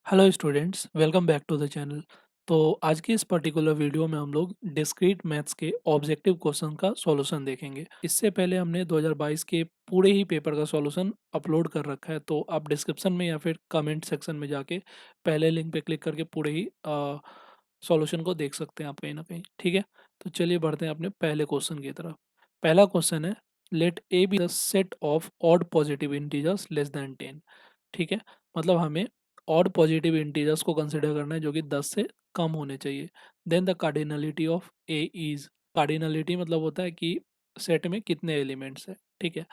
Hello students, welcome back to the channel. तो आज की इस पर्टिकुलर वीडियो में हम लोग डिस्क्रीट मैथ्स के ऑब्जेक्टिव क्वेश्चन का सॉल्यूशन देखेंगे। इससे पहले हमने 2022 के पूरे ही पेपर का सॉल्यूशन अपलोड कर रखा है, तो आप डिस्क्रिप्शन में या फिर कमेंट सेक्शन में जाके पहले लिंक पे क्लिक करके पूरे ही सॉल्यूशन को देख सकते हैं आप कहीं ना कहीं। ठीक है, तो चलिए बढ़ते हैं अपने पहले क्वेश्चन की तरफ। पहला क्वेश्चन है, let A B the set of odd positive integers less than 10। ठीक है, मतलब हमें ऑड पॉजिटिव इंटीजर्स को कंसिडर करना है जो कि 10 से कम होने चाहिए। Then the cardinality of A is, cardinality मतलब होता है कि सेट में कितने एलिमेंट्स है। ठीक है,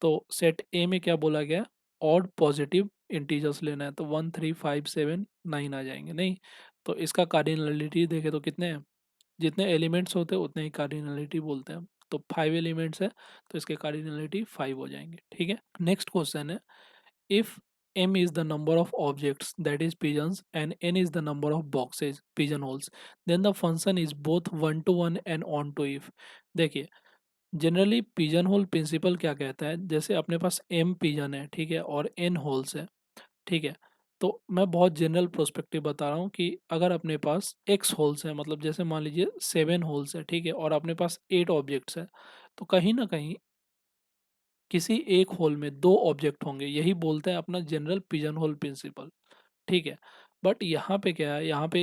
तो सेट ए में क्या बोला गया, ऑड पॉजिटिव इंटीजर्स लेना है, तो 1 3 5 7 9 आ जाएंगे नहीं। तो इसका कार्डिनलिटी देखे तो कितने हैं, जितने एलिमेंट्स होते हैं उतने ही कार्डिनलिटी बोलते हैं हम। तो 5 एलिमेंट्स है तो इसके कार्डिनलिटी 5 हो जाएंगे। ठीक है, नेक्स्ट क्वेश्चन है, if m is the number of objects, that is pigeons, and n is the number of boxes, pigeonholes, then the function is both one to one and on to if। देखिए, generally pigeon whole principal क्या कहता है, जैसे अपने पास m pigeon है, ठीक है, और n होल्स है। ठीक है, तो मैं बहुत जनरल प्रोस्पेक्टिव बता रहा हूँ कि अगर अपने पास x होल्स है, मतलब जैसे मान लीजिए 7 होल्स है, ठीक है, और अपने पास 8 ऑब्जेक्ट्स है, तो कहीं ना कहीं किसी एक होल में 2 ऑब्जेक्ट होंगे, यही बोलते हैं अपना जनरल पिजन होल प्रिंसिपल। ठीक है, बट यहाँ पे क्या है, यहाँ पे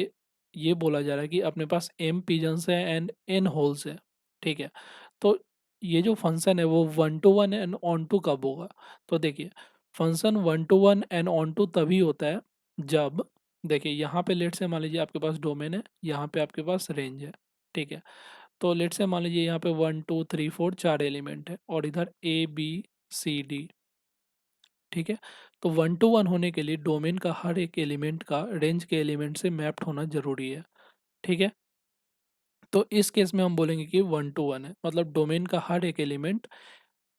ये बोला जा रहा है कि अपने पास m पिजन्स है एंड n होल्स है। ठीक है, तो ये जो फंक्शन है वो 1 to 1 एंड ऑन टू कब होगा। तो देखिए, function 1 to 1 and onto तभी होता है जब, देखिए यहाँ पे लेट से मान लीजिए आपके पास डोमेन है, यहाँ पे आपके पास रेंज है। ठीक है, तो लेट से मान लीजिए यहाँ पे 1 2 3 4 4 एलिमेंट है और इधर ए बी सी डी। ठीक है, तो 1 to 1 होने के लिए डोमेन का हर एक एलिमेंट का रेंज के एलिमेंट से मैप्ड होना जरूरी है। ठीक है, तो इस केस में हम बोलेंगे कि 1 to 1 है, मतलब डोमेन का हर एक एलिमेंट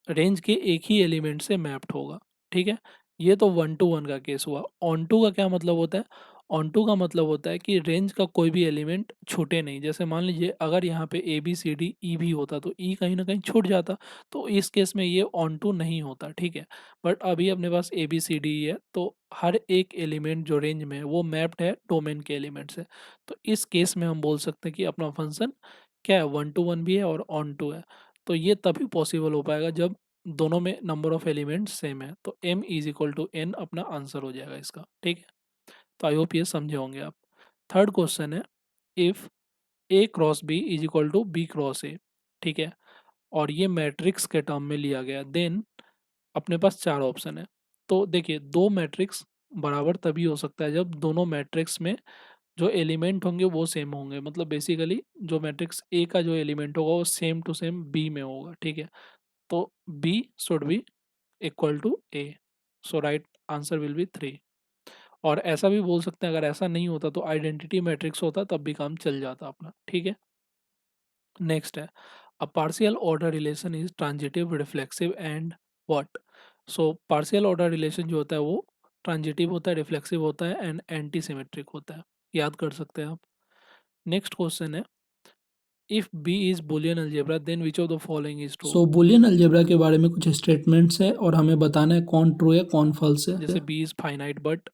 रेंज के एक ही एलिमेंट से मैप्ड होगा। ठीक है, ये तो 1 to 1 का केस हुआ। ऑन टू का क्या मतलब होता है, ऑन टू का मतलब होता है कि रेंज का कोई भी एलिमेंट छूटे नहीं। जैसे मान लीजिए अगर यहाँ पे A B C D E भी होता तो ई कहीं ना कहीं छूट जाता, तो इस केस में ये ऑन टू नहीं होता। ठीक है, बट अभी अपने पास ए बी सी डी है, तो हर एक एलिमेंट जो रेंज में है वो मैप्ड है डोमेन के एलिमेंट से। तो इस केस में हम बोल सकते हैं कि अपना फंक्शन क्या है, 1 to 1 भी है और ऑन टू है। तो ये तभी पॉसिबल हो पाएगा जब दोनों में नंबर ऑफ एलिमेंट्स सेम है। तो m is equal to n अपना आंसर हो जाएगा इसका। ठीक है, तो आई होप ये समझे होंगे आप। थर्ड क्वेश्चन है, if a cross b is equal to b cross a। ठीक है, और ये मैट्रिक्स के टर्म में लिया गया, देन अपने पास चार ऑप्शन है। तो देखिए, दो मैट्रिक्स बराबर तभी हो सकता है जब दोनों मैट्रिक्स में जो एलिमेंट होंगे वो सेम होंगे, मतलब बेसिकली जो मैट्रिक्स ए का जो एलिमेंट होगा वो सेम टू सेम बी में होगा। ठीक है, तो b should be equal to A, so right answer will be 3। और ऐसा भी बोल सकते हैं, अगर ऐसा नहीं होता तो आइडेंटिटी मैट्रिक्स होता तब भी काम चल जाता अपना। ठीक है, नेक्स्ट है, a partial order relation is transitive reflexive and what. So partial order relation जो होता है वो ट्रांजिटिव होता है, रिफ्लेक्सिव होता है एंड एंटी सिमेट्रिक होता है, याद कर सकते हैं आप। नेक्स्ट क्वेश्चन है, if B is Boolean algebra then which of the following is true. So Boolean algebra के बारे में कुछ स्टेटमेंट्स है और हमें बताना है कौन ट्रू है कौन फॉल्स है। जैसे B is finite but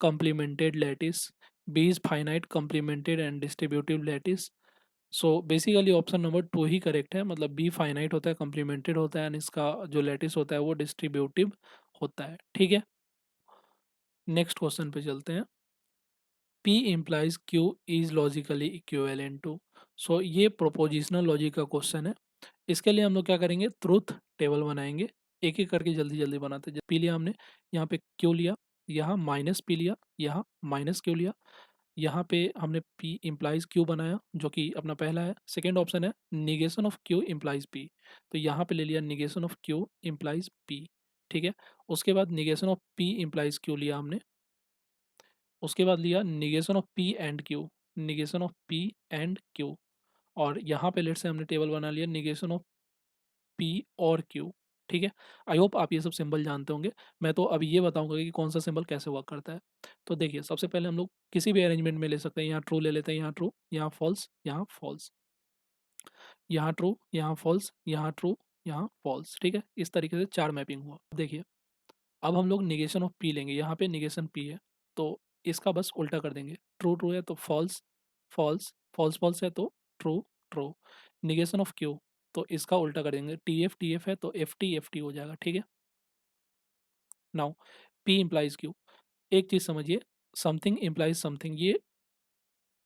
complemented lattice, b is finite complemented and distributive lattice। So basically option number 2 ही करेक्ट है, मतलब बी फाइनाइट होता है, कम्प्लीमेंटेड होता है एंड इसका जो लैटिस होता है वो डिस्ट्रीब्यूटिव होता है। ठीक है, नेक्स्ट क्वेश्चन पे चलते हैं, P implies Q is logically equivalent to। सो ये प्रोपोजिशनल लॉजिक का क्वेश्चन है। इसके लिए हम लोग क्या करेंगे, ट्रूथ टेबल बनाएंगे, एक एक करके जल्दी जल्दी बनाते हैं। पी लिया हमने, यहाँ पे क्यू लिया, यहाँ माइनस पी लिया, यहाँ माइनस क्यू लिया, यहाँ पे हमने P इम्प्लाइज Q बनाया जो कि अपना पहला है। सेकेंड ऑप्शन है negation of Q implies P, तो यहाँ पे ले लिया negation of Q implies P। ठीक है, उसके बाद negation of P implies Q लिया हमने, उसके बाद लिया negation of P and Q, negation of P and Q, और यहाँ पे लेट से हमने टेबल बना लिया निगेशन ऑफ P और Q। ठीक है, आई होप आप ये सब सिंबल जानते होंगे। मैं तो अभी ये बताऊंगा कि कौन सा सिंबल कैसे वर्क करता है। तो देखिए, सबसे पहले हम लोग किसी भी अरेंजमेंट में ले सकते हैं, यहाँ ट्रू ले लेते हैं, यहाँ ट्रू, यहाँ फॉल्स, यहाँ फॉल्स, यहाँ ट्रू, यहाँ फॉल्स, यहाँ ट्रू, यहाँ फॉल्स। ठीक है, इस तरीके से चार मैपिंग हुआ। देखिए, अब हम लोग निगेशन ऑफ पी लेंगे, यहाँ पे निगेशन पी है, तो इसका बस उल्टा कर देंगे, ट्रू ट्रू है तो फॉल्स फॉल्स, फॉल्स फॉल्स है तो true true. Negation of Q, तो इसका उल्टा कर देंगे, टी एफ है तो एफ टी हो जाएगा, ठीक है। नाउ पी इम्प्लाइज क्यू, एक चीज़ समझिए, समथिंग इम्प्लाइज समथिंग, ये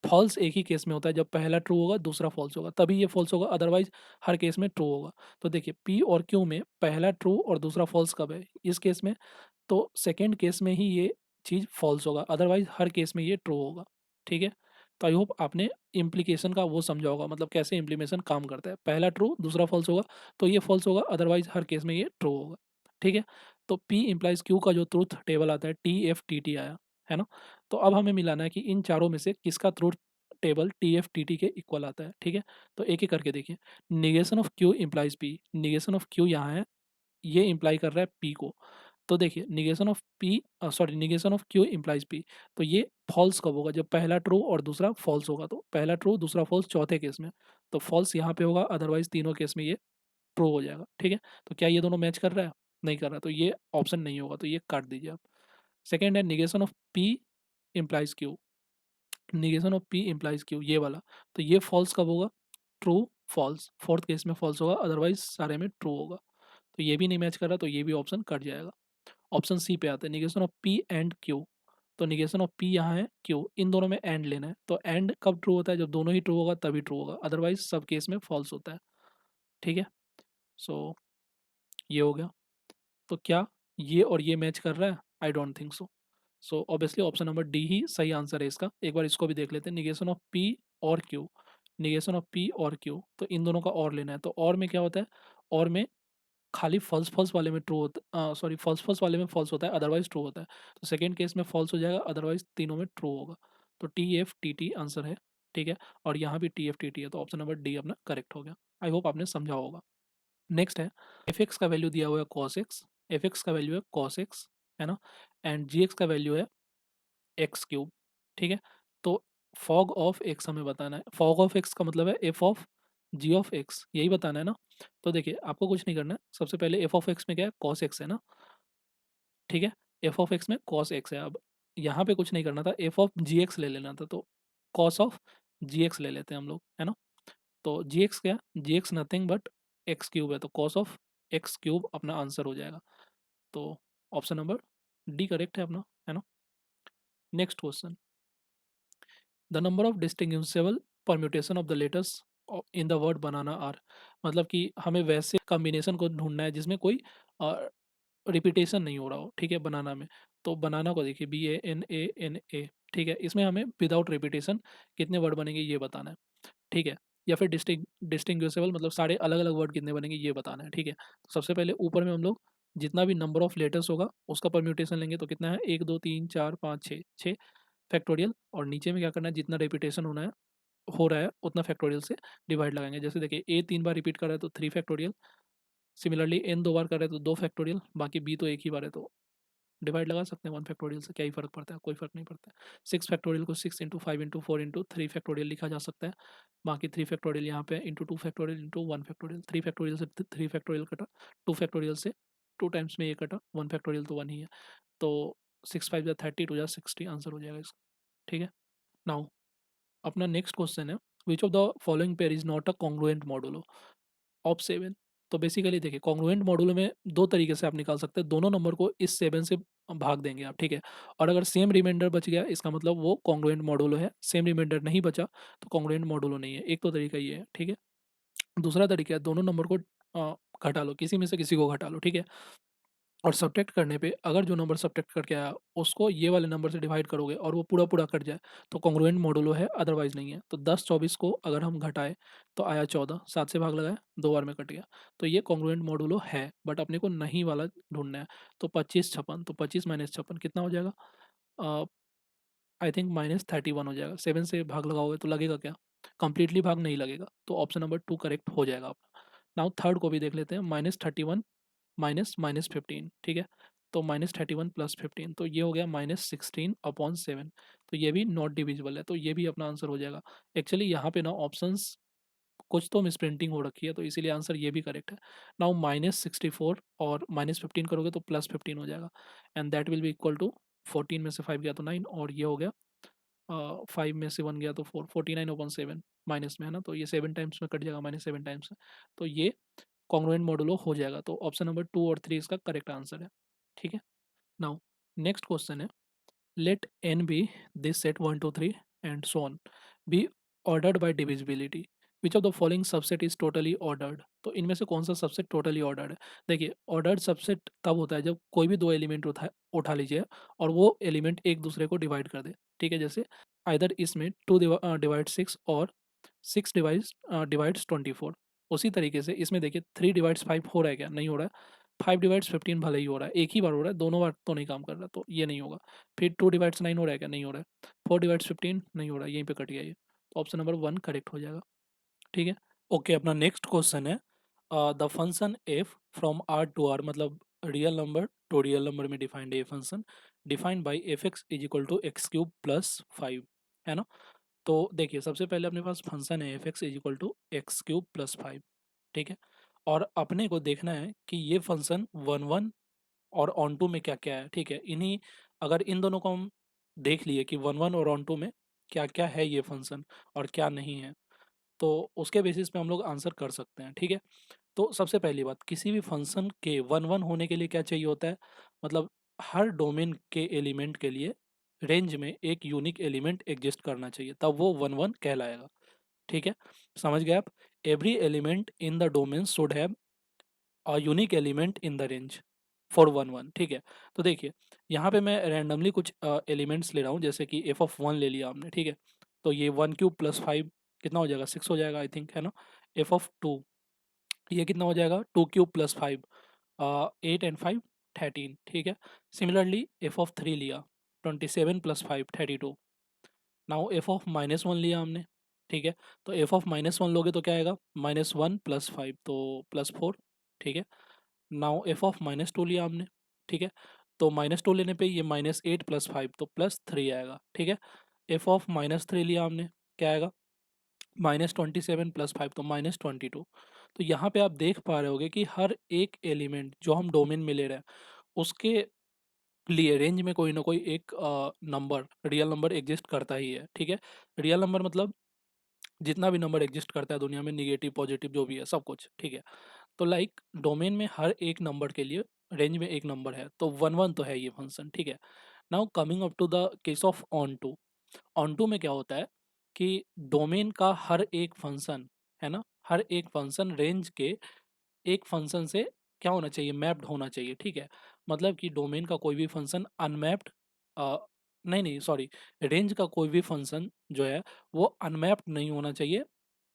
फॉल्स एक ही केस में होता है, जब पहला ट्रू होगा दूसरा फॉल्स होगा तभी ये फॉल्स होगा, अदरवाइज हर केस में ट्रू होगा। तो देखिए पी और क्यू में पहला ट्रू और दूसरा फॉल्स कब है, इस केस में, तो सेकेंड केस में ही ये चीज़ फॉल्स होगा, अदरवाइज हर केस में ये ट्रू होगा, ठीक है। तो आई होप आपने इम्प्लीकेशन का वो समझा होगा, मतलब कैसे इम्प्लीमेशन काम करता है, पहला ट्रू दूसरा फॉल्स होगा तो ये फॉल्स होगा, अदरवाइज हर केस में ये ट्रू होगा, ठीक है। तो पी इम्प्लाइज क्यू का जो ट्रूथ टेबल आता है TFTT आया, है ना। तो अब हमें मिलाना है कि इन चारों में से किसका ट्रूथ टेबल TFTT के इक्वल आता है, ठीक है। तो एक एक करके देखिए, negation of Q implies P, negation of Q यहाँ है, ये इम्प्लाई कर रहा है पी को। तो देखिए negation of P, sorry negation of Q implies P, तो ये फॉल्स कब होगा, जब पहला ट्रू और दूसरा फॉल्स होगा, तो पहला ट्रू दूसरा फॉल्स चौथे केस में, तो फॉल्स यहाँ पे होगा, अदरवाइज तीनों केस में ये ट्रू हो जाएगा, ठीक है। तो क्या ये दोनों मैच कर रहा है, नहीं कर रहा, तो ये ऑप्शन नहीं होगा, तो ये काट दीजिए आप। सेकेंड है negation of P implies Q, negation of P implies Q ये वाला, तो ये फॉल्स कब होगा, ट्रू फॉल्स, फोर्थ केस में फॉल्स होगा, अदरवाइज सारे में ट्रू होगा, तो ये भी नहीं मैच कर रहा, तो ये भी ऑप्शन कट जाएगा। ऑप्शन सी पे आते हैं, negation of P and Q, तो निगेशन ऑफ पी यहाँ है, क्यू, इन दोनों में एंड लेना है, तो एंड कब ट्रू होता है, जब दोनों ही ट्रू होगा तभी ट्रू होगा, अदरवाइज सब केस में फॉल्स होता है, ठीक है। सो ये हो गया। तो क्या ये और ये मैच कर रहा है, I don't think so. So obviously option number D ही सही आंसर है इसका। एक बार इसको भी देख लेते हैं, निगेशन ऑफ पी और क्यू, निगेशन ऑफ पी और क्यू, तो इन दोनों का और लेना है, तो और में क्या होता है, और में खाली फॉल्स फॉल्स वाले में ट्रू होता, सॉरी फॉल्स फॉल्स वाले में फॉल्स होता है, अदरवाइज ट्रू होता है, तो सेकेंड केस में फॉल्स हो जाएगा, अदरवाइज तीनों में ट्रू होगा, तो TFTT आंसर है, ठीक है। और यहाँ भी TFTT है, तो ऑप्शन नंबर डी अपना करेक्ट हो गया। आई होप आपने समझा होगा। नेक्स्ट है, एफ एक्स का वैल्यू दिया हुआ है कॉस एक्स, एफ एक्स का वैल्यू है कॉस एक्स, है ना, एंड जी एक्स का वैल्यू है एक्स क्यूब, ठीक है। तो फॉग ऑफ एक्स हमें बताना है, फॉग ऑफ एक्स का मतलब है F of G of X, यही बताना है ना। तो देखिए आपको कुछ नहीं करना है, सबसे पहले एफ ऑफ एक्स में क्या है, कॉस एक्स है ना, ठीक है, एफ ऑफ एक्स में कॉस एक्स है। अब यहाँ पे कुछ नहीं करना था, एफ ऑफ जी एक्स ले लेना था, तो कॉस ऑफ जी एक्स ले लेते हैं हम लोग, है ना। तो जी एक्स क्या, G x nothing but x cube है, तो कॉस ऑफ एक्स क्यूब अपना आंसर हो जाएगा, तो ऑप्शन नंबर डी करेक्ट है अपना, है ना। Next question, the number of distinguishable permutation of the letters in the word banana are, मतलब कि हमें वैसे कॉम्बिनेशन को ढूंढना है जिसमें कोई रिपीटेशन नहीं हो रहा हो, ठीक है, बनाना में। तो बनाना को देखिए, BANANA, ठीक है, इसमें हमें विदाउट रिपीटेशन कितने वर्ड बनेंगे ये बताना है, ठीक है। या फिर डिस्टिंग्विशेबल मतलब सारे अलग अलग वर्ड कितने बनेंगे ये बताना है, ठीक है। तो सबसे पहले ऊपर में हम लोग जितना भी नंबर ऑफ लेटर्स होगा उसका परम्यूटेशन लेंगे, तो कितना है, 1 2 3 4 5 6, 6 फैक्टोरियल, और नीचे में क्या करना है, जितना रिपीटेशन हो रहा है उतना फैक्टोरियल से डिवाइड लगाएंगे। जैसे देखिए ए 3 बार रिपीट कर रहा है तो 3 फैक्टोरियल, सिमिलरली एन 2 बार कर रहा है तो 2 फैक्टोरियल, बाकी बी तो एक ही बार है तो डिवाइड लगा सकते हैं 1 फैक्टोरियल से, क्या ही फ़र्क पड़ता है, कोई फ़र्क नहीं पड़ता है। 6 फैक्टोरियल को 6 × 5 × 4 × 3 फैक्टोरियल लिखा जा सकता है, बाकी 3 फैक्टोरियल यहाँ पे into 2 factorial into 1 factorial, 3 factorial से 3 फैक्टोरियल कटा, 2 फैक्टोरियल से 2 टाइम्स में ये कटा, 1 फैक्टोरियल तो 1 ही है, तो 6 5 × 30 2 60 आंसर हो जाएगा इसका, ठीक है। नाउ अपना नेक्स्ट क्वेश्चन है, विच of the following pair is not a congruent modulo of 7। तो बेसिकली देखिए कॉन्ग्रुएंट मॉडुलो में दो तरीके से आप निकाल सकते हैं, दोनों नंबर को इस 7 से भाग देंगे आप, ठीक है। और अगर सेम रिमाइंडर बच गया इसका मतलब वो कॉन्ग्रुएंट मॉडुलो है, सेम रिमाइंडर नहीं बचा तो कॉन्ग्रुएंट मॉडुलो नहीं है, एक तो तरीका ये है, ठीक है। दूसरा तरीका है, दोनों नंबर को घटा लो, किसी में से किसी को घटा लो, ठीक है। और सब्ट्रैक्ट करने पे अगर जो नंबर सब्ट्रैक्ट करके आया उसको ये वाले नंबर से डिवाइड करोगे और वो पूरा पूरा कट जाए तो कॉन्ग्रुएंट मॉडुलो है, अदरवाइज नहीं है। तो 10 24 को अगर हम घटाए तो आया 14, 7 से भाग लगाए 2 बार में कट गया, तो ये कॉन्ग्रुएंट मॉडुलो है, बट अपने को नहीं वाला ढूंढना है। तो 25 56, तो 25 माइनस 56 कितना हो जाएगा, आई थिंक -31 हो जाएगा। 7 से भाग लगाओगे तो लगेगा क्या, कंप्लीटली भाग नहीं लगेगा, तो ऑप्शन नंबर 2 करेक्ट हो जाएगा आपका। नाउ थर्ड को भी देख लेते हैं, -31 माइनस माइनस 15, ठीक है। तो -31 + 15 तो ये हो गया -16/7, तो ये भी नॉट डिविजिबल है, तो ये भी अपना आंसर हो जाएगा। एक्चुअली यहाँ पे ना ऑप्शंस कुछ तो मिसप्रिंटिंग हो रखी है, तो इसीलिए आंसर ये भी करेक्ट है। नाउ -64 और -15 करोगे तो +15 हो जाएगा, and that will be equal to 14 में से 5 गया तो 9 और ये हो गया 5 में से 1 गया तो 4, 49/7 माइनस में है ना, तो ये 7 टाइम्स में कट जाएगा, -7 टाइम्स में, तो ये कॉन्ग्रुएंट मॉडुलो हो जाएगा। तो ऑप्शन नंबर 2 और 3 इसका करेक्ट आंसर है। ठीक है। नाउ नेक्स्ट क्वेश्चन है, late n be this set 1 2 3 and so on be ordered by divisibility, which of the following subset is totally ordered। तो इनमें से कौन सा सबसेट टोटली ऑर्डर्ड है? देखिए, ऑर्डर्ड सबसेट तब होता है जब कोई भी दो एलिमेंट उठा लीजिए और वो एलिमेंट एक दूसरे को डिवाइड कर दे। ठीक है, जैसे आइदर इसमें 2 डिवाइड 6 और 6 डिवाइड्स 24। उसी तरीके से इसमें देखिए 3 डिवाइड्स 5 हो रहा है क्या? नहीं हो रहा है। 5 डिवाइड्स 15 भले ही हो रहा है, एक ही बार हो रहा है, दोनों बार तो नहीं काम कर रहा, तो ये नहीं होगा। फिर 2 डिवाइड्स 9 हो रहा है क्या? नहीं हो रहा है। 4 डिवाइड्स 15 नहीं हो रहा है, यहीं पे कट गया ये। तो ऑप्शन नंबर 1 करेक्ट हो जाएगा। ठीक है। ओके, अपना नेक्स्ट क्वेश्चन है, the function f from R to R, मतलब real number to real number में डिफाइंड है function, defined by f x is equal to x cube plus 5, है ना। तो देखिए, सबसे पहले अपने पास फंक्शन है f x is equal to x cube plus 5। ठीक है। और अपने को देखना है कि ये फंक्शन 1 1 और ऑन टू में क्या क्या है। ठीक है, इन्हीं अगर इन दोनों को हम देख लिए कि 1 1 और ऑन टू में क्या क्या है ये फंक्शन और क्या नहीं है, तो उसके बेसिस पे हम लोग आंसर कर सकते हैं। ठीक है। तो सबसे पहली बात, किसी भी फंक्शन के 1 1 होने के लिए क्या चाहिए होता है, मतलब हर डोमेन के एलिमेंट के लिए रेंज में एक यूनिक एलिमेंट एग्जिस्ट करना चाहिए, तब वो 1 1 कहलाएगा। ठीक है, समझ गए आप। Every element in the domain should have a unique element in the range for 1 1। ठीक है। तो देखिए, यहाँ पे मैं रैंडमली कुछ एलिमेंट्स ले रहा हूँ, जैसे कि एफ ऑफ 1 ले लिया हमने। ठीक है, तो ये 1 क्यूब प्लस 5 कितना हो जाएगा? 6 हो जाएगा आई थिंक, है ना। एफ ऑफ 2, ये कितना हो जाएगा? 2 क्यूब प्लस 5, 8 एंड 5 13। ठीक है। सिमिलरली एफ ऑफ 3 लिया, 27 प्लस 5 32। नाउ एफ ऑफ -1 लिया हमने। ठीक है, तो एफ ऑफ -1 लोगे तो क्या आएगा? -1 प्लस 5 तो +4। ठीक है। नाउ एफ ऑफ -2 लिया हमने। ठीक है, तो -2 लेने पे ये -8 प्लस 5 तो +3 आएगा। ठीक है। एफ ऑफ -3 लिया हमने, क्या आएगा? -27 प्लस 5 तो -22। तो यहाँ पे आप देख पा रहे होगे कि हर एक एलिमेंट जो हम डोमेन में ले रहे हैं, उसके लिए रेंज में कोई ना कोई एक नंबर, रियल नंबर एग्जिस्ट करता ही है। ठीक है। रियल नंबर मतलब जितना भी नंबर एग्जिस्ट करता है दुनिया में, निगेटिव पॉजिटिव जो भी है सब कुछ। ठीक है। तो लाइक डोमेन में हर एक नंबर के लिए रेंज में एक नंबर है, तो 1 1 तो है ये फंक्शन। ठीक है। Now coming up to the case of onto. Onto में क्या होता है कि डोमेन का हर एक फंक्शन, है ना, हर एक फंक्शन रेंज के एक फंक्शन से क्या होना चाहिए? मैप्ड होना चाहिए। ठीक है, मतलब कि डोमेन का कोई भी फंक्शन अनमैप्ड, नहीं नहीं सॉरी, रेंज का कोई भी फंक्शन जो है वो अनमैप्ड नहीं होना चाहिए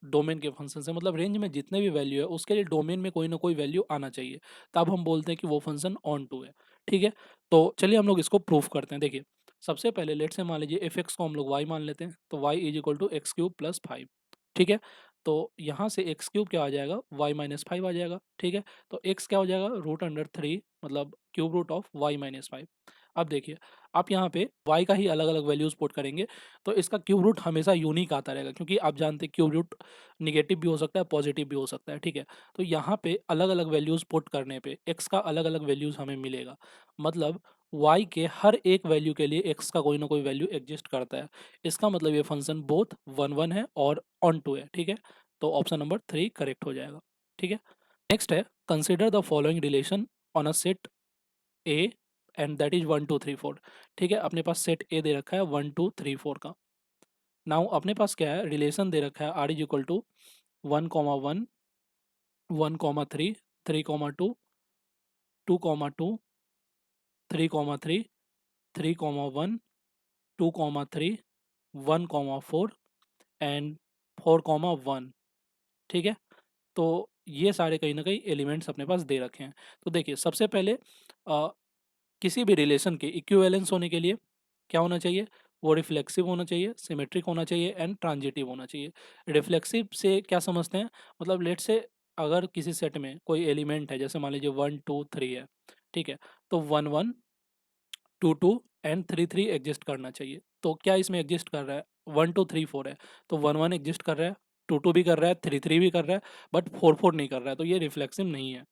डोमेन के फंक्शन से। मतलब रेंज में जितने भी वैल्यू है उसके लिए डोमेन में कोई ना कोई वैल्यू आना चाहिए, तब हम बोलते हैं कि वो फंक्शन ऑन टू है। ठीक है। तो चलिए हम लोग इसको प्रूफ करते हैं। देखिए, सबसे पहले लेट से मान लीजिए एफ एक्स को हम लोग वाई मान लेते हैं, तो Y is equal to x cube plus 5। ठीक है। तो यहाँ से एक्स क्यूब क्या आ जाएगा? वाई -5 आ जाएगा। ठीक है। तो एक्स क्या हो जाएगा? √3, मतलब क्यूब रूट ऑफ वाई -5। अब देखिए, आप यहाँ पे y का ही अलग अलग वैल्यूज पुट करेंगे, तो इसका क्यूब रूट हमेशा यूनिक आता रहेगा, क्योंकि आप जानते हैं क्यूब रूट निगेटिव भी हो सकता है, पॉजिटिव भी हो सकता है। ठीक है। तो यहाँ पे अलग अलग वैल्यूज पुट करने पे x का अलग अलग वैल्यूज हमें मिलेगा, मतलब y के हर एक वैल्यू के लिए x का कोई ना कोई वैल्यू एग्जिस्ट करता है। इसका मतलब ये फंक्शन बोथ 1 1 है और ऑन टू है। ठीक है। तो ऑप्शन नंबर 3 करेक्ट हो जाएगा। ठीक है। नेक्स्ट है, consider the following relation on a set A and that is 1 2 3 4। ठीक है, अपने पास सेट ए दे रखा है 1 2 3 4 का। नाउ अपने पास क्या है? रिलेशन दे रखा है are is equal to 1 1 1 3 3 2 2 2 3 3 3 1 2 3 1 4 and 4 1। ठीक है। तो ये सारे कहीं ना कहीं एलिमेंट्स अपने पास दे रखे हैं। तो देखिए, सबसे पहले किसी भी रिलेशन के इक्विवेलेंस होने के लिए क्या होना चाहिए? वो रिफ्लेक्सिव होना चाहिए, सिमेट्रिक होना चाहिए एंड ट्रांजिटिव होना चाहिए। रिफ्लेक्सिव से क्या समझते हैं? मतलब लेट से अगर किसी सेट में कोई एलिमेंट है, जैसे मान लीजिए 1 2 3 है। ठीक है, तो 1 1 2 2 एंड 3 3 एग्जिस्ट करना चाहिए। तो क्या इसमें एग्जिस्ट कर रहा है? 1 2 3 4 है, तो 1 1 एग्जिस्ट कर रहा है, 2 2 भी कर रहा है, 3 3 भी कर रहा है, बट 4 4 नहीं कर रहा है, तो ये रिफ्लेक्सिव नहीं है।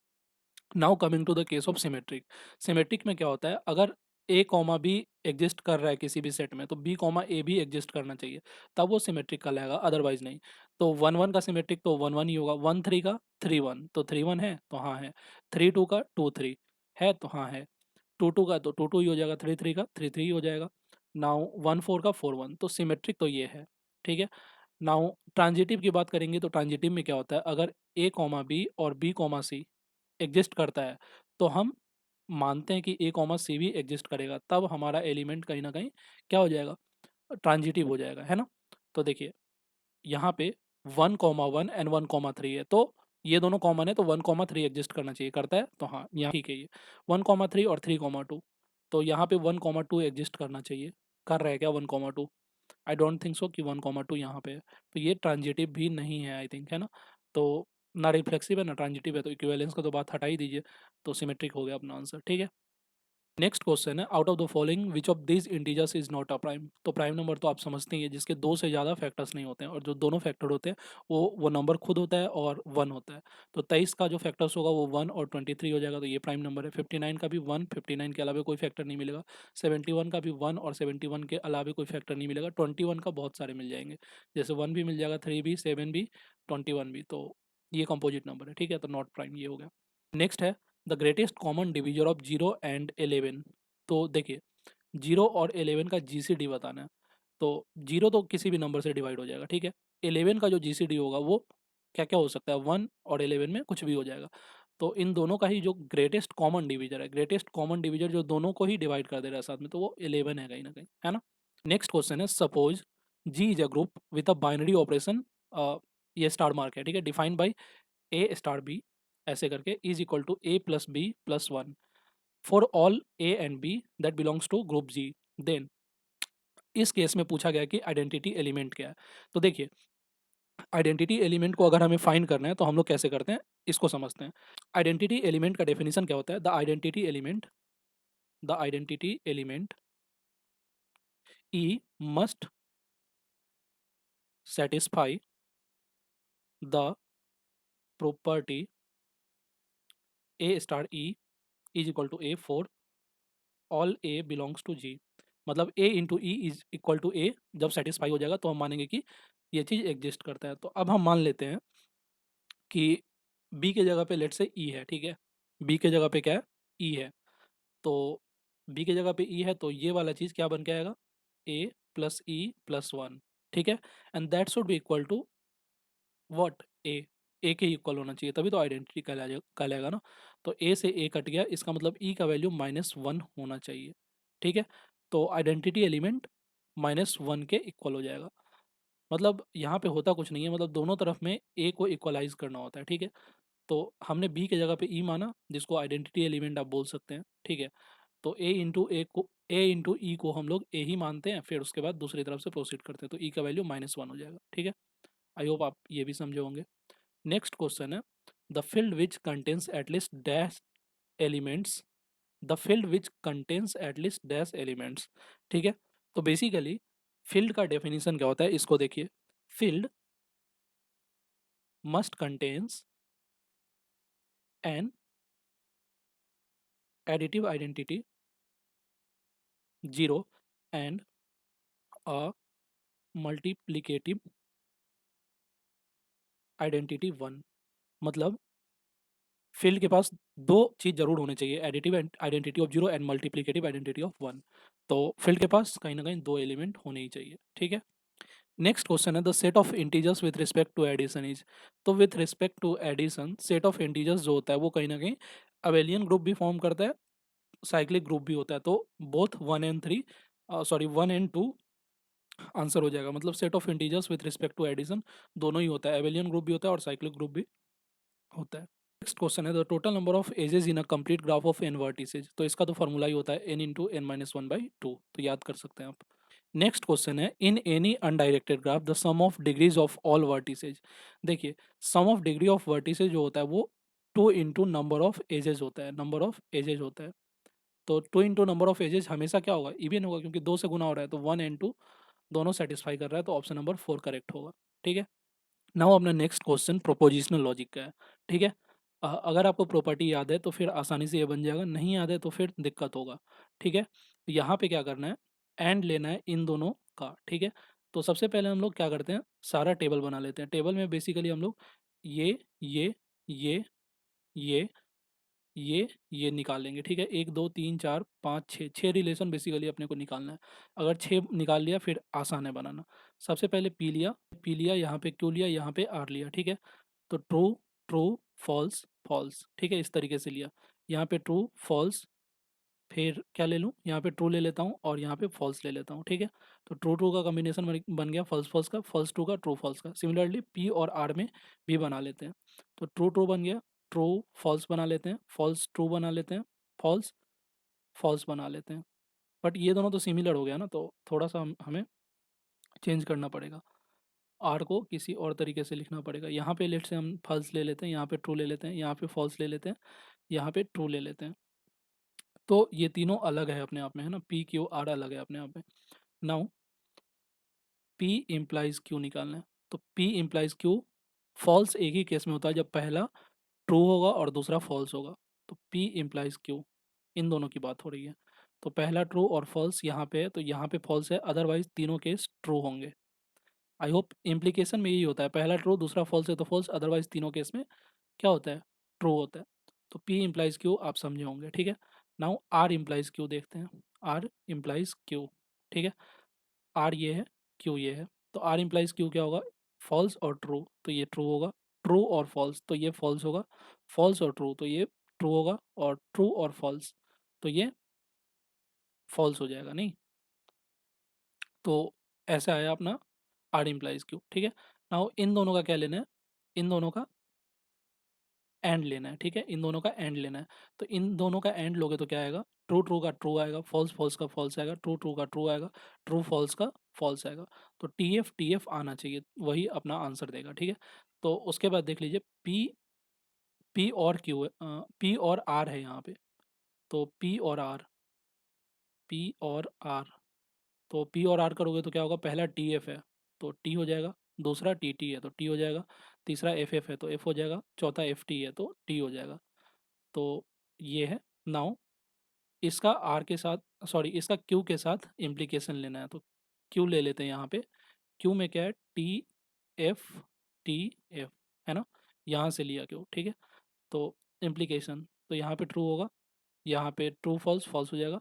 Now coming to the case of symmetric. Symmetric में क्या होता है? अगर ए कॉमा बी एग्जिस्ट कर रहा है किसी भी सेट में, तो बी कॉमा ए भी एग्जिस्ट करना चाहिए, तब वो सिमेट्रिक कहलाएगा, अदरवाइज नहीं। तो 1 1 का सिमेट्रिक तो 1 1 ही होगा, 1 3 का 3 1, तो 3 1 है तो हाँ है, 3 2 का 2 3 है तो हाँ है, 2 2 का तो 2 2 ही हो जाएगा, 3 3 का 3 3 ही हो जाएगा। नाउ 1 4 का 4 1, तो सिमेट्रिक तो ये है, ठीक है। नाउ ट्रांजिटिव की बात करेंगे तो ट्रांजिटिव में क्या होता है, अगर ए कॉमा बी और बी कॉमा सी एग्जिस्ट करता है तो हम मानते हैं कि ए कॉमा सी भी एग्जिस्ट करेगा, तब हमारा एलिमेंट कहीं ना कहीं क्या हो जाएगा, ट्रांजिटिव हो जाएगा, है ना। तो देखिए यहाँ पे 1 1 एंड 1 3 है, तो ये दोनों कॉमन है, तो 1 3 एग्जिस्ट करना चाहिए, करता है तो हाँ यहाँ ठीक है, ये 1 3 और 3 2, तो यहाँ पे 1 2 एग्जिस्ट करना चाहिए, कर रहा है क्या 1 2? आई डोंट थिंक सो कि 1 2 यहाँ पे है, तो ये ट्रांजिटिव भी नहीं है आई थिंक, है ना। तो ना रिफ्लेक्सिव है ना ट्रांजिटिव है, तो इक्विवेलेंस का तो बात हटा ही दीजिए, तो सिमेट्रिक हो गया अपना आंसर, ठीक है। नेक्स्ट क्वेश्चन है, out of the following which of this integers is not a prime. तो प्राइम नंबर तो आप समझते हैं जिसके दो से ज़्यादा फैक्टर्स नहीं होते हैं, और जो दोनों फैक्टर होते हैं वो नंबर खुद होता है और 1 होता है। तो 23 का जो फैक्टर्स होगा वो 1 और 23 हो जाएगा, तो ये प्राइम नंबर है। 59 का भी 1, 59 के अलावा कोई फैक्टर नहीं मिलेगा। 71 का भी 1 और 71 के अलावा कोई फैक्टर नहीं मिलेगा। 21 का बहुत सारे मिल जाएंगे, जैसे 1 भी मिल जाएगा, 3 भी, 7 भी, 21 भी, तो ये कंपोजिट नंबर है, ठीक है, तो नॉट प्राइम ये हो गया। नेक्स्ट है the greatest common divisor of 0 and 11। तो देखिए 0 और 11 का जीसीडी बताना है, तो 0 तो किसी भी नंबर से डिवाइड हो जाएगा, ठीक है। 11 का जो जीसीडी होगा वो क्या क्या हो सकता है, 1 और 11 में कुछ भी हो जाएगा। तो इन दोनों का ही जो ग्रेटेस्ट कॉमन डिविजर है, ग्रेटेस्ट कॉमन डिविजर जो दोनों को ही डिवाइड कर दे रहा है साथ में, तो वो 11 है कहीं ना कहीं, है ना। नेक्स्ट क्वेश्चन है, suppose G is a group with a binary operation, ये स्टार मार्क है, ठीक है, defined by A star B ऐसे करके is equal to A plus B plus 1 for all A and B that belongs to group G. Then इस case में पूछा गया कि आइडेंटिटी एलिमेंट क्या है। तो देखिए आइडेंटिटी एलिमेंट को अगर हमें फाइंड करना है तो हम लोग कैसे करते हैं, इसको समझते हैं। आइडेंटिटी एलिमेंट का डेफिनेशन क्या होता है, the identity element e must satisfy the property a star e is equal to a for all a belongs to G. मतलब a into e is equal to a, जब satisfy हो जाएगा तो हम मानेंगे कि ये चीज़ एग्जिस्ट करता है। तो अब हम मान लेते हैं कि बी के जगह पे लेट से ई है, ठीक है, बी के जगह पे क्या है, ई है। तो बी के जगह पे ई है, तो ये वाला चीज़ क्या बन के आएगा, ए प्लस ई प्लस 1, ठीक है, and that should be equal to what, a के इक्वल होना चाहिए, तभी तो आइडेंटिटी कहलाएगा ना। तो ए से ए कट गया, इसका मतलब ई का वैल्यू -1 होना चाहिए, ठीक है। तो आइडेंटिटी एलिमेंट -1 के इक्वल हो जाएगा। मतलब यहाँ पे होता कुछ नहीं है, मतलब दोनों तरफ में ए को इक्वलाइज करना होता है, ठीक है। तो हमने बी के जगह पे ई माना, जिसको आइडेंटिटी एलिमेंट आप बोल सकते हैं, ठीक है। तो ए इंटू ई को हम लोग ए ही मानते हैं, फिर उसके बाद दूसरी तरफ से प्रोसीड करते हैं, तो ई का वैल्यू -1 हो जाएगा, ठीक है। आई होप आप ये भी समझे होंगे। नेक्स्ट क्वेश्चन है, the field which contains at least dash elements, the field which contains at least dash elements, ठीक है। तो बेसिकली फील्ड का डेफिनेशन क्या होता है, इसको देखिए, field must contains an additive identity 0 and a multiplicative identity 1। मतलब फील्ड के पास दो चीज़ जरूर होने चाहिए, additive identity of 0 and multiplicative identity of 1। तो फील्ड के पास कहीं ना कहीं दो एलिमेंट होने ही चाहिए, ठीक है। नेक्स्ट क्वेश्चन है, the set of integers with respect to addition is. तो with respect to addition set of integers जो होता है वो कहीं ना कहीं अबेलियन ग्रुप भी फॉर्म करता है, साइक्लिक ग्रुप भी होता है। तो both 1 and 3, sorry 1 and 2 answer हो जाएगा। मतलब set of integers with respect to addition दोनों ही होता है, एबेलियन ग्रुप भी होता है और साइक्लिक ग्रुप भी होता है। नेक्स्ट क्वेश्चन है, the total number of edges in a complete graph of n vertices. तो इसका तो फॉर्मूला ही होता है n इंटू एन माइनस 1/2, तो याद कर सकते हैं आप। नेक्स्ट क्वेश्चन है, in any undirected graph the sum of degrees of all vertices. देखिए sum of degree of vertices जो होता है वो 2 इंटू नंबर ऑफ एजेस होता है, नंबर ऑफ एजेस होता है। तो 2 इंटू नंबर ऑफ एजेस हमेशा क्या होगा, इवन होगा, क्योंकि 2 से गुना हो रहा है, तो 1 एंड 2 दोनों सेटिस्फाई कर रहा है, तो ऑप्शन नंबर 4 करेक्ट होगा, ठीक है। नाउ अपना नेक्स्ट क्वेश्चन प्रोपोजिशनल लॉजिक का है, ठीक है। अगर आपको प्रॉपर्टी याद है तो फिर आसानी से ये बन जाएगा, नहीं याद है तो फिर दिक्कत होगा, ठीक है। यहाँ पे क्या करना है, एंड लेना है इन दोनों का, ठीक है। तो सबसे पहले हम लोग क्या करते हैं, सारा टेबल बना लेते हैं। टेबल में बेसिकली हम लोग ये ये ये ये ये निकाल लेंगे, ठीक है। 1 2 3 4 5 6 6 रिलेशन बेसिकली अपने को निकालना है। अगर 6 निकाल लिया फिर आसान है बनाना। सबसे पहले पी लिया, यहाँ पे क्यू लिया, यहाँ पे आर लिया, ठीक है। तो ट्रू ट्रू फॉल्स फॉल्स, ठीक है, इस तरीके से लिया। यहाँ पे ट्रू फॉल्स, फिर क्या ले लूँ, यहाँ पे ट्रू ले लेता हूँ और यहाँ पे फॉल्स ले लेता हूँ, ठीक है। तो ट्रू ट्रू का कॉम्बिनेशन बन गया फॉल्स फॉल्स का, फॉल्स ट्रू का, ट्रू फॉल्स का। सिमिलरली पी और आर में भी बना लेते हैं। तो ट्रू ट्रू बन गया, ट्रू फॉल्स बना लेते हैं, फॉल्स ट्रू बना लेते हैं, फॉल्स फॉल्स बना लेते हैं। बट ये दोनों तो सिमिलर हो गया ना, तो थोड़ा सा हमें चेंज करना पड़ेगा, आर को किसी और तरीके से लिखना पड़ेगा। यहाँ पे लेट से हम फॉल्स ले लेते हैं, यहाँ पे ट्रू ले लेते हैं, यहाँ पे फॉल्स ले लेते हैं, यहाँ पे ट्रू ले लेते हैं। तो ये तीनों अलग है अपने आप में, है ना, पी क्यू आर अलग है अपने आप में। नाउ पी इम्प्लाइज क्यू निकालना है। तो पी इम्प्लाइज क्यू फॉल्स एक ही केस में होता है, जब पहला ट्रू होगा और दूसरा फॉल्स होगा। तो पी इम्प्लाइज क्यू, इन दोनों की बात हो रही है। तो पहला ट्रू और फॉल्स यहाँ पे है, तो यहाँ पे फॉल्स है, अदरवाइज तीनों केस ट्रू होंगे। आई होप इम्प्लीकेशन में यही होता है, पहला ट्रू दूसरा फॉल्स है तो फॉल्स, अदरवाइज तीनों केस में क्या होता है, ट्रू होता है। तो पी इम्प्लाइज क्यू आप समझे होंगे, ठीक है। नाउ आर इम्प्लाइज क्यू देखते हैं। आर इम्प्लाइज क्यू, ठीक है। आर ये है, क्यू ये है। तो आर इम्प्लाइज क्यू क्या होगा, फॉल्स और ट्रू, तो ये ट्रू होगा। ट्रू और फॉल्स, तो ये फॉल्स होगा। फॉल्स और ट्रू, तो ये ट्रू होगा। और ट्रू और फॉल्स, तो ये फॉल्स हो जाएगा, नहीं। तो ऐसा आया अपना आर इम्प्लाइज क्यू, ठीक है। नाउ इन दोनों का क्या लेना है, इन दोनों का एंड लेना है, ठीक है। इन दोनों का एंड लेना है। तो इन दोनों का एंड लोगे तो क्या आएगा, ट्रू ट्रू का ट्रू आएगा, फॉल्स फॉल्स का फॉल्स आएगा, ट्रू ट्रू का ट्रू आएगा, ट्रू फॉल्स का फॉल्स आएगा। तो टी एफ आना चाहिए, वही अपना आंसर देगा, ठीक है। तो उसके बाद देख लीजिए, पी और क्यू है, पी और आर है यहाँ पे। तो पी और आर, तो पी और आर करोगे तो क्या होगा, पहला टी एफ है तो टी हो जाएगा, दूसरा टी टी है तो टी हो जाएगा, तीसरा एफ एफ है तो एफ हो जाएगा, चौथा एफ टी है तो टी हो जाएगा। तो ये है। नाउ इसका आर के साथ, सॉरी इसका क्यू के साथ इम्प्लीकेशन लेना है। तो क्यू ले लेते हैं यहाँ पे। क्यू में क्या है, एफ टी एफ, है ना, यहाँ से लिया क्यू, ठीक है। तो इम्प्लीकेशन, तो यहाँ पे ट्रू होगा, यहाँ पे ट्रू फॉल्स फॉल्स हो जाएगा,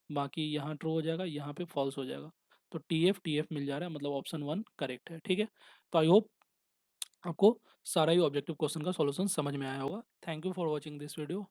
बाकी यहाँ ट्रू हो जाएगा, यहाँ पे फॉल्स हो जाएगा। तो टी एफ मिल जा रहा है, मतलब ऑप्शन 1 करेक्ट है, ठीक है। तो आई होप आपको सारा ही ऑब्जेक्टिव क्वेश्चन का सॉल्यूशन समझ में आया होगा। Thank you for watching this video.